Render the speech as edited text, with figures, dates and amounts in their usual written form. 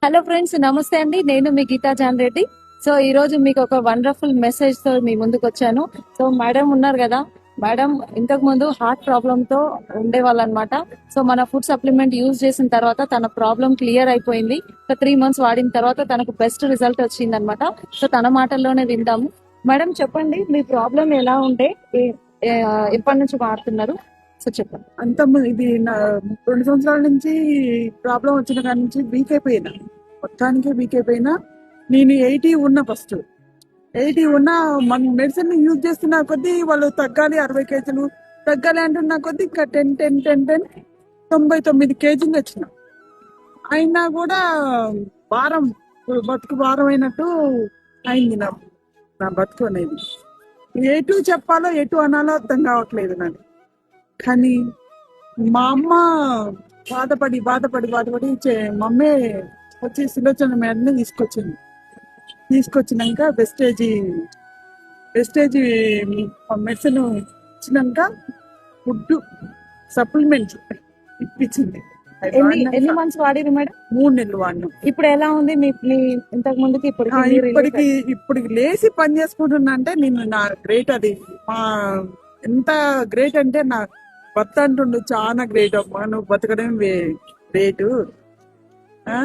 Hello friends, నమస్తే అండి. నేను మీ గీతా జాన్ రెడ్డి. సో ఈ రోజు మీకు ఒక వండర్ఫుల్ మెసేజ్ తో మీ ముందుకు వచ్చాను. సో మేడం ఉన్నారు కదా, మేడం ఇంతకు ముందు హార్ట్ ప్రాబ్లమ్ తో ఉండేవాళ్ళు అనమాట. సో మన ఫుడ్ సప్లిమెంట్ యూజ్ చేసిన తర్వాత తన ప్రాబ్లం క్లియర్ అయిపోయింది. ఒక 3 months వాడిన తర్వాత తనకు బెస్ట్ రిజల్ట్ వచ్చింది అనమాట. సో తన మాటల్లోనే విందాము. మేడం చెప్పండి, మీ ప్రాబ్లం ఎలా ఉంటే ఎప్పటి నుంచి వాడుతున్నారు? సో చెప్పండి. ఇది 2 సంవత్సరాల నుంచి ప్రాబ్లం వచ్చిన కాడి నుంచి వీక్ అయిపోయినా, మొత్తానికి వీక్ అయిపోయినా. నేను 80 ఉన్నా, ఫస్ట్ 80 ఉన్నా. మన మెడిసిన్ యూజ్ చేస్తున్న కొద్దీ వాళ్ళు తగ్గాలి, 60 kgs తగ్గాలి అంటున్న కొద్దీ ఇంకా 10 10 10 10 99 kgs వచ్చిన. అయినా కూడా భారం, బతుకు భారం అయినట్టు అయింది నా బతుకు అనేది. ఎటు చెప్పాలో ఎటు అనాలో అర్థం కావట్లేదు నాకు. కానీ మా అమ్మ బాధపడి బాధపడి బాధపడి మమ్మీ వచ్చి సులోచన మేడని తీసుకొచ్చినాక వెస్టేజీ మెడిసిన్ ఇచ్చినాక ఫుడ్ సప్లిమెంట్స్ ఇప్పించింది. ఎన్ని మంత్స్ వాడిరు మేడం? 3 నెలలు వాడినాం. ఇప్పుడు ఎలా ఉంది మీ ఇంతకు ముందుకి ఇప్పటికి లేచి పని చేసుకుంటున్నా అంటే నేను నా గ్రేట్. అది మా ఎంత గ్రేట్ అంటే నా భర్త అంటుండు, చాలా గ్రేట్ అమ్మా, నువ్వు బతకడం గ్రేట్.